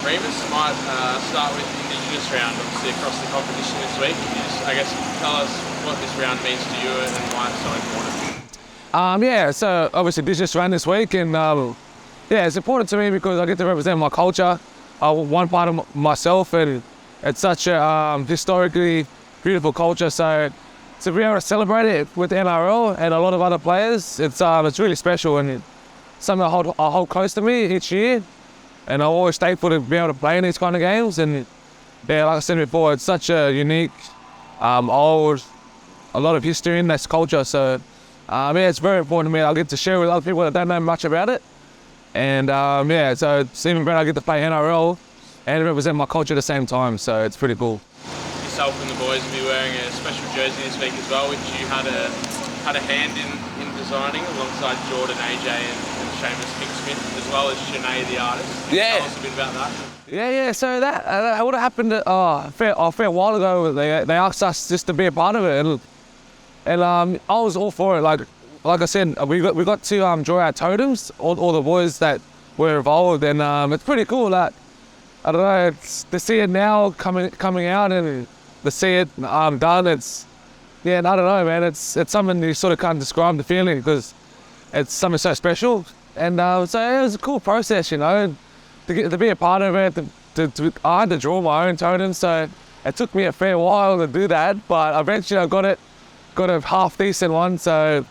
Reimis, might start with Indigenous Round, obviously across the competition this week. Can you just, I guess, tell us what this round means to you and why it's so important? Yeah, so obviously Indigenous Round this week, and yeah, it's important to me because I get to represent my culture, one part of myself, and it's such a historically beautiful culture. So to be able to celebrate it with the NRL and a lot of other players, it's really special, and something I hold close to me each year. And I'm always thankful to be able to play in these kind of games. And yeah, like I said before, it's such a unique, a lot of history in this culture. So yeah, it's very important to me. I get to share with other people that don't know much about it. And yeah, so it's even better I get to play NRL and represent my culture at the same time. So it's pretty cool. Yourself and the boys will be wearing a special jersey this week as well, which you had a hand in designing alongside Jordan, AJ and Reimis Smith, as well as Sinead the artist. Can you tell us a bit about that? Yeah. So that would have happened a fair while ago. They asked us just to be a part of it, and I was all for it. Like I said, we got to draw our totems, all the boys that were involved, and it's pretty cool. That I don't know, it's to see it now coming out and to see it done. It's I don't know, man. It's something you sort of can't describe the feeling because it's something so special. And so it was a cool process, you know, to be a part of it. I had to draw my own totem, so it took me a fair while to do that, but eventually I got a half decent one. So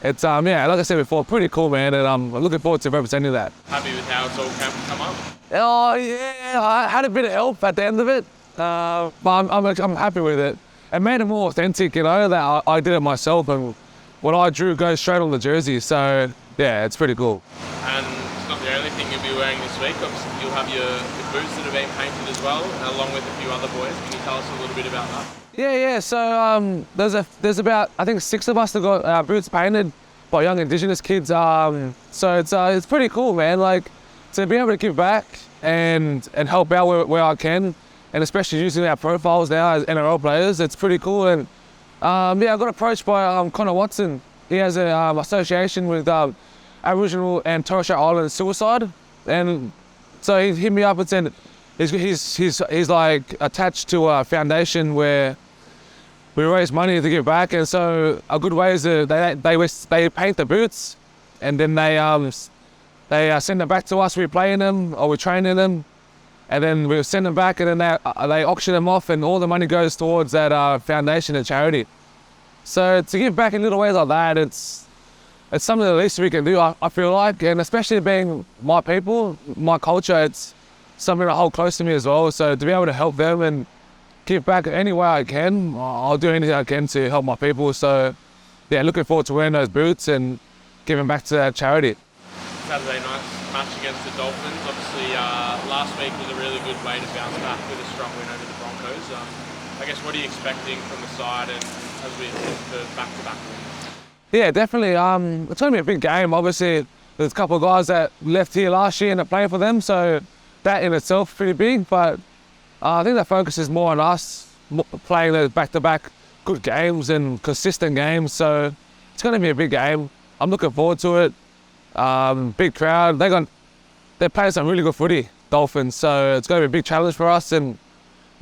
it's yeah, like I said before, pretty cool, man, and I'm looking forward to representing that. Happy with how it's all come up? Oh yeah, I had a bit of help at the end of it, but I'm happy with it. It made it more authentic, you know, that I did it myself, and what I drew goes straight on the jersey. So yeah, it's pretty cool. And it's not the only thing you'll be wearing this week. Obviously, you'll have your boots that have been painted as well, along with a few other boys. Can you tell us a little bit about that? Yeah. So there's about, I think, 6 of us that got our boots painted by young Indigenous kids. So it's pretty cool, man. Like to be able to give back and help out where I can, and especially using our profiles now as NRL players, it's pretty cool. And yeah, I got approached by Connor Watson. He has an association with Aboriginal and Torres Strait Islander suicide, and so he hit me up and said he's like attached to a foundation where we raise money to give back. And so a good way is they paint the boots, and then they send them back to us. We play in them or we train in them, and then we send them back, and then they auction them off, and all the money goes towards that foundation and charity. So to give back in little ways like that, it's something the least we can do, I feel like, and especially being my people, my culture, it's something I hold close to me as well. So to be able to help them and give back any way I can, I'll do anything I can to help my people. So yeah, looking forward to wearing those boots and giving back to that charity. Saturday night's match against the Dolphins. Obviously, last week was a really good way to bounce back with a strong win over the Broncos. I guess, what are you expecting from the side and as we head to back-to-back wins? Yeah, definitely. It's going to be a big game. Obviously, there's a couple of guys that left here last year and are playing for them, so that in itself is pretty big. But I think the focus is more on us playing those back-to-back good games and consistent games. So it's going to be a big game. I'm looking forward to it. Big crowd. They're playing some really good footy, Dolphins. So it's going to be a big challenge for us.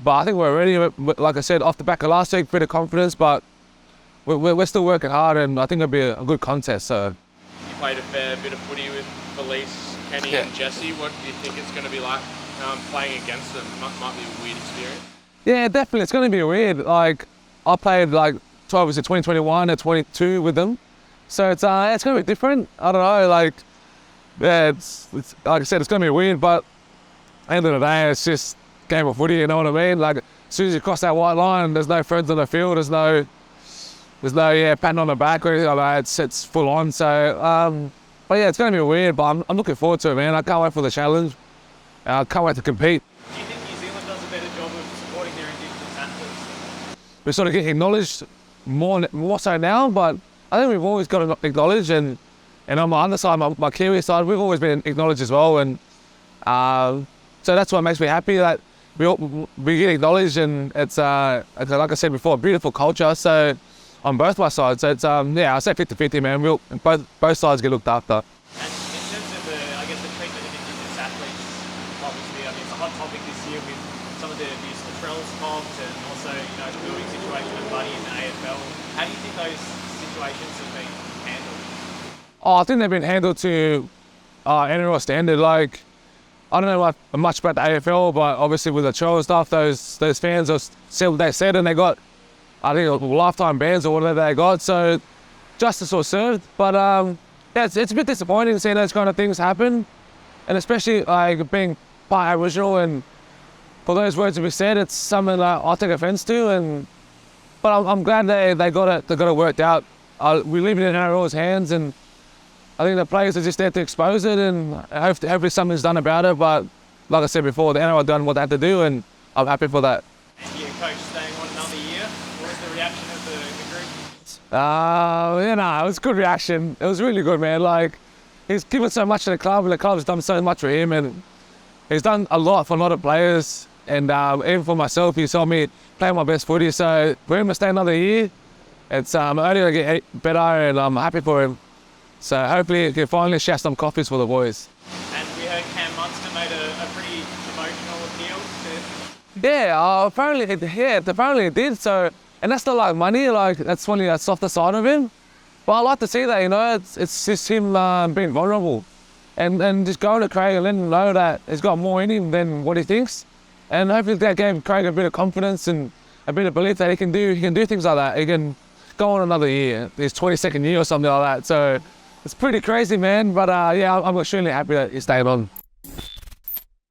But I think we're ready. Like I said, off the back of last week, bit of confidence, but we're still working hard, and I think it'll be a good contest. So you played a fair bit of footy with Felice, Kenny, and Jesse. What do you think it's going to be like playing against them? Might be a weird experience. Yeah, definitely. It's going to be weird. Like I played like 2021 or 22 with them, so it's going to be different. I don't know. Like yeah, it's like I said, it's going to be weird, but at the end of the day, it's just game of footy, you know what I mean? Like as soon as you cross that white line, there's no friends on the field, there's no patting on the back or anything like that. It's full on. So but yeah, it's going to be weird, but I'm looking forward to it, man. I can't wait for the challenge. I can't wait to compete. Do you think New Zealand does a better job of supporting their Indigenous athletes? We're sort of getting acknowledged more so now, but I think we've always got acknowledged, and on my other side, my Kiwi side, we've always been acknowledged as well, and so that's what makes me happy that we get acknowledged, and it's like I said before, a beautiful culture. So on both my sides, so it's yeah, I say 50-50, man. Both sides get looked after. And in terms of the treatment of Indigenous athletes, obviously, I mean, it's a hot topic this year with some of the abuse the Trells copped and also, the building situation with Buddy in the AFL. How do you think those situations have been handled? Oh, I think they've been handled to NRL standard. Like, I don't know much about the AFL, but obviously with the Trells stuff, those fans said what they said, and they got, I think, lifetime bans or whatever they got. So justice was served. But yeah, it's a bit disappointing seeing those kind of things happen, and especially like being part Aboriginal, and for those words to be said, it's something that I take offence to. But I'm glad they got it worked out. We leave it in NRL's hands, and I think the players are just there to expose it, and hopefully something's done about it. But like I said before, the NRL done what they had to do, and I'm happy for that. And your coach staying on another year. What was the reaction of the group? It was a good reaction. It was really good, man. Like, he's given so much to the club, and the club's done so much for him, and he's done a lot for a lot of players. And even for myself, he saw me play my best footy. So for him to stay another year, it's only going to get better, and I'm happy for him. So hopefully he can finally share some coffees for the boys. And we heard Cam Munster made a pretty emotional appeal to... Yeah, apparently it did. So, and that's not like money, like that's only a softer side of him. But I like to see that, it's just him being vulnerable, and just going to Craig and letting him know that he's got more in him than what he thinks. And hopefully that gave Craig a bit of confidence and a bit of belief that he can do things like that. He can go on another year, his 22nd year or something like that. So it's pretty crazy, man. But yeah, I'm extremely happy that he's staying on.